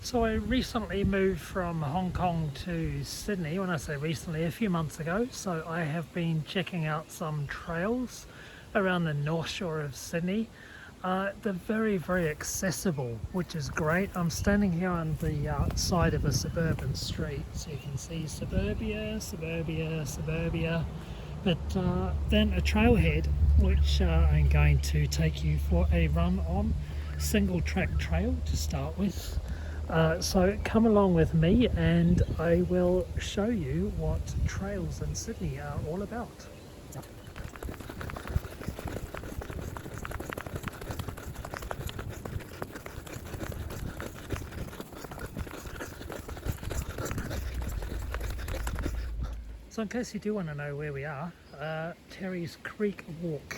So I recently moved from Hong Kong to Sydney. When I say recently, a few months ago. So I have been checking out some trails around the North Shore of Sydney. They're very accessible, which is great. I'm standing here on the side of a suburban street, so you can see suburbia, but then a trailhead which I'm going to take you for a run on. Single track trail to start with. So come along with me and I will show you what trails in Sydney are all about. So in case you do want to know where we are, Terry's Creek Walk.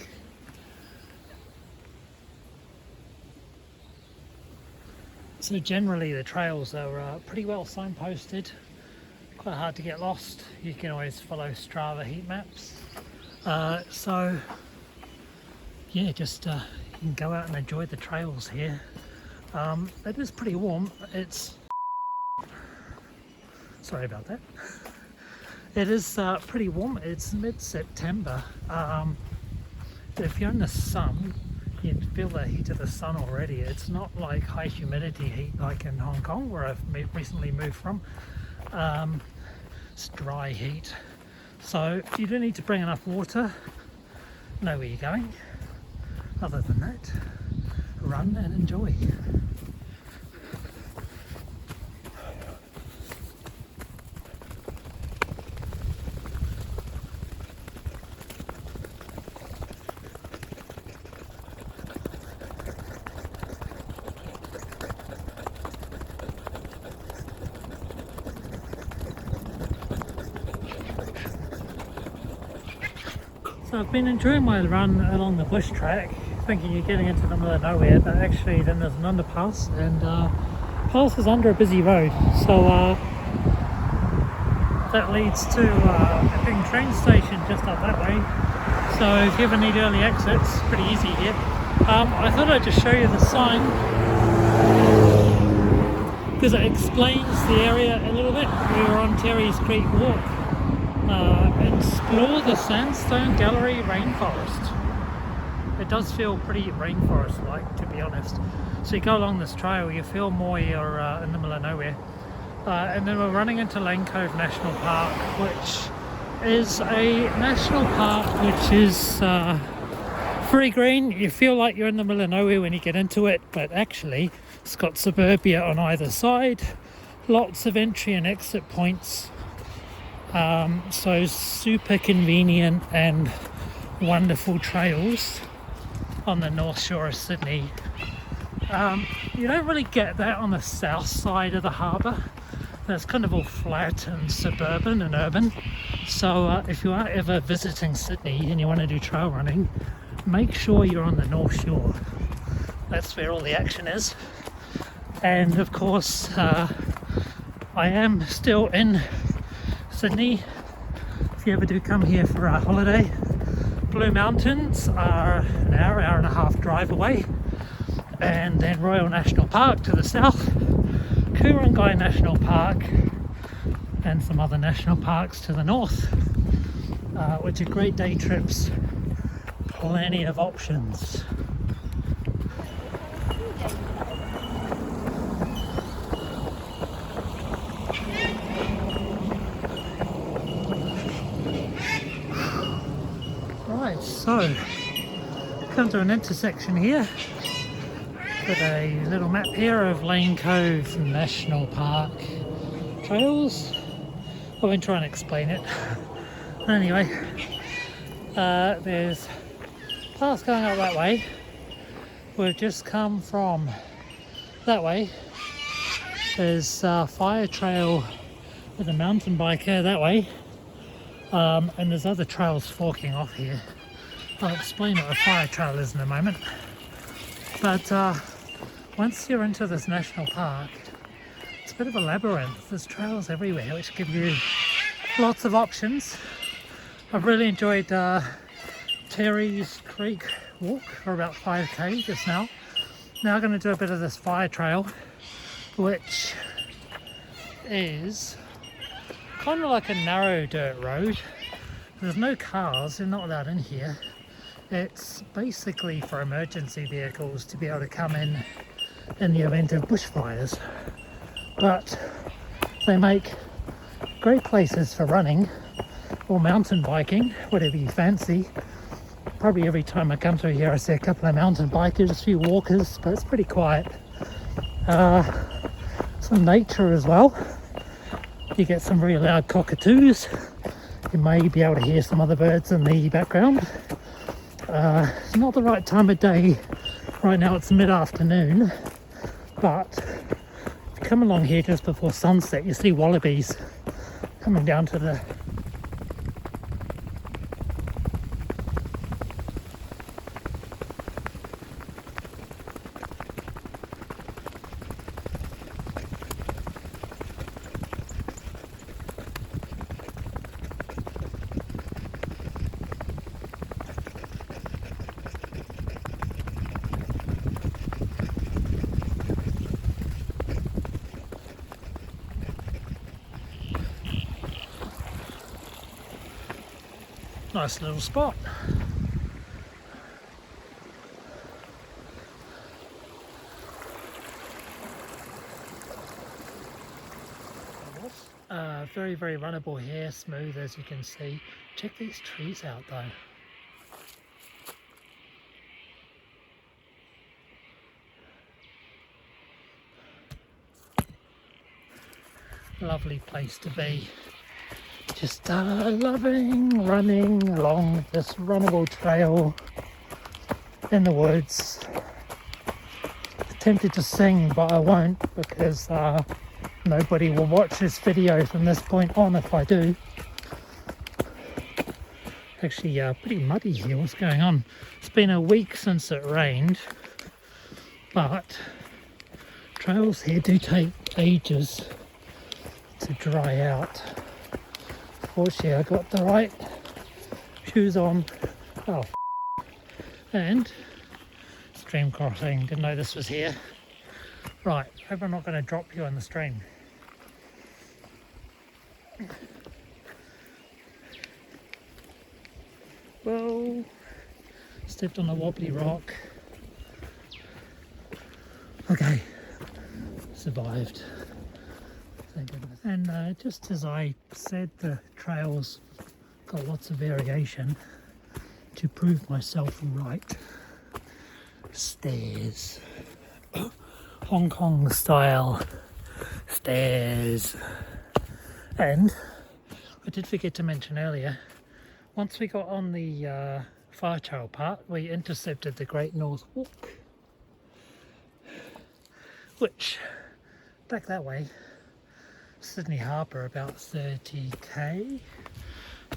So generally the trails are pretty well signposted, quite hard to get lost. You can always follow Strava heat maps. So yeah, just you can go out and enjoy the trails here. It is pretty warm. It's sorry about that. It is pretty warm. It's mid-September. If you're in the sun, you can feel the heat of the sun already. It's not like high humidity heat like in Hong Kong, where I've recently moved from. It's dry heat. So you don't need to bring enough water. Know where you're going. Other than that, run and enjoy. So I've been enjoying my run along the bush track, thinking you're getting into the middle of nowhere, but actually then there's an underpass, and pass is under a busy road, so that leads to a big train station just up that way. So if you ever need early exits, pretty easy here. I thought I'd just show you the sign because it explains the area a little bit. We were on Terry's Creek Walk. Explore the Sandstone Gallery Rainforest. It does feel pretty rainforest-like, to be honest. So you go along this trail, you feel more you're in the middle of nowhere. And then we're running into Lane Cove National Park, which is a national park which is very green. You feel like you're in the middle of nowhere when you get into it, but actually it's got suburbia on either side, lots of entry and exit points. So super convenient and wonderful trails on the North Shore of Sydney. You don't really get that on the south side of the harbour. It's kind of all flat and suburban and urban. So if you are ever visiting Sydney and you want to do trail running, make sure you're on the North Shore. That's where all the action is. And of course, I am still in Sydney. If you ever do come here for a holiday, Blue Mountains are an hour and a half drive away, and then Royal National Park to the south, Ku-ring-gai National Park, and some other national parks to the north, which are great day trips, plenty of options. Right, so come to an intersection here. Got a little map here of Lane Cove National Park trails. I've been trying to explain it. Anyway, there's paths going up that way. We've just come from that way. There's a fire trail with a mountain biker that way. And there's other trails forking off here. I'll explain what a fire trail is in a moment. But once you're into this national park, it's a bit of a labyrinth. There's trails everywhere which give you lots of options. I've really enjoyed Terry's Creek Walk for about 5k just now. Now I'm going to do a bit of this fire trail, which is kind of like a narrow dirt road. There's no cars, they're not allowed in here. It's basically for emergency vehicles to be able to come in the event of bushfires. But they make great places for running or mountain biking, whatever you fancy. Probably every time I come through here I see a couple of mountain bikers, a few walkers, but it's pretty quiet. Some nature as well. You get some really loud cockatoos. You may be able to hear some other birds in the background. It's not the right time of day. Right now it's mid-afternoon, but if you come along here just before sunset, you see wallabies coming down to the nice little spot. Very, very runnable here, smooth as you can see. Check these trees out though. Lovely place to be. Just loving running along this runnable trail in the woods. Tempted to sing, but I won't because nobody will watch this video from this point on if I do. Actually, pretty muddy here. What's going on? It's been a week since it rained, but trails here do take ages to dry out. Fortunately, I got the right shoes on. Oh, and stream crossing. Didn't know this was here. Right, hope I'm not going to drop you in the stream. Well, stepped on a wobbly rock. Okay, survived. Thank goodness. And just as I said, the trails got lots of variation. To prove myself right, stairs. Hong Kong style stairs. And I did forget to mention earlier, once we got on the fire trail part, we intercepted the Great North Walk, which back that way, Sydney Harbour about 30k,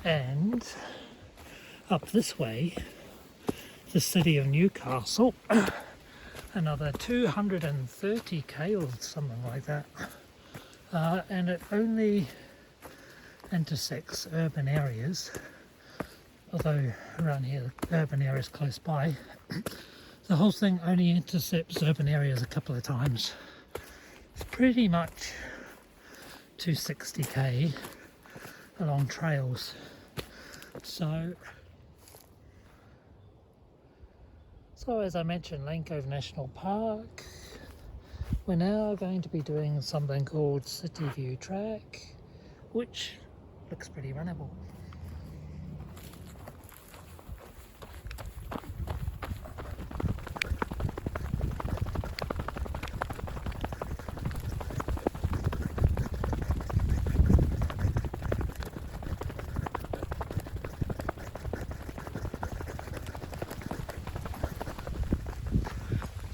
and up this way, the city of Newcastle, another 230k or something like that. And it only intersects urban areas, although around here the urban areas close by. The whole thing only intercepts urban areas a couple of times. It's pretty much 260k along trails. So as I mentioned, Lane Cove National Park, we're now going to be doing something called City View Track, which looks pretty runnable.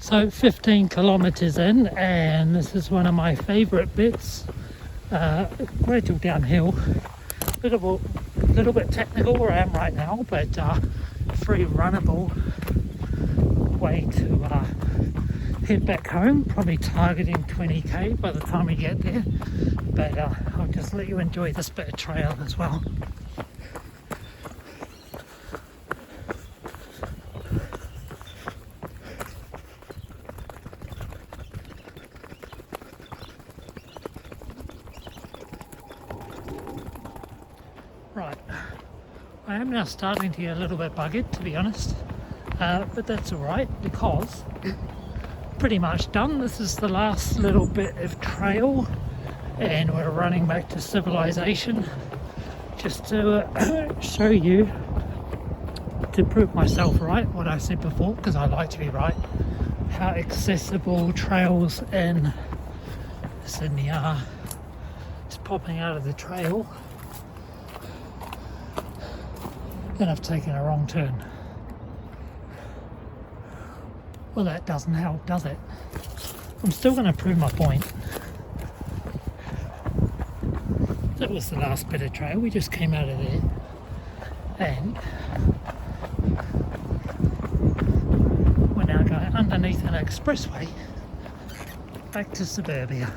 So 15 kilometers in, and this is one of my favorite bits. Gradual downhill, little bit technical where I am right now, but very runnable way to head back home. Probably targeting 20k by the time we get there, but I'll just let you enjoy this bit of trail as well. I am now starting to get a little bit buggered, to be honest, but that's alright because pretty much done. This is the last little bit of trail and we're running back to civilization, just to show you, to prove myself right, what I said before, because I like to be right, how accessible trails in Sydney are. Just popping out of the trail and I've taken a wrong turn. Well, that doesn't help, does it? I'm still going to prove my point. That was the last bit of trail. We just came out of there and we're now going underneath an expressway back to suburbia.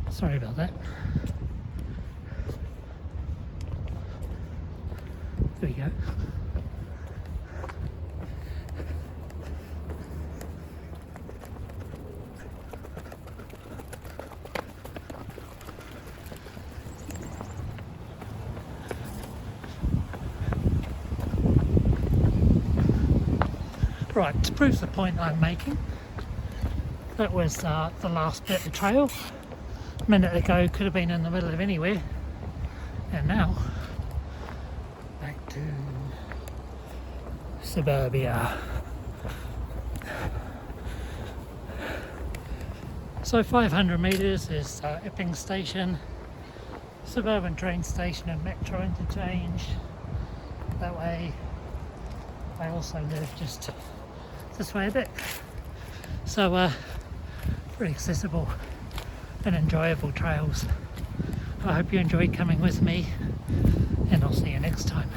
Sorry about that. There we go. Right, to prove the point I'm making, that was the last bit of trail. A minute ago could have been in the middle of anywhere, and now back to suburbia. So 500 metres is Epping Station, suburban train station and metro interchange. That way I also live just this way a bit. So very accessible and enjoyable trails. I hope you enjoyed coming with me, and I'll see you next time.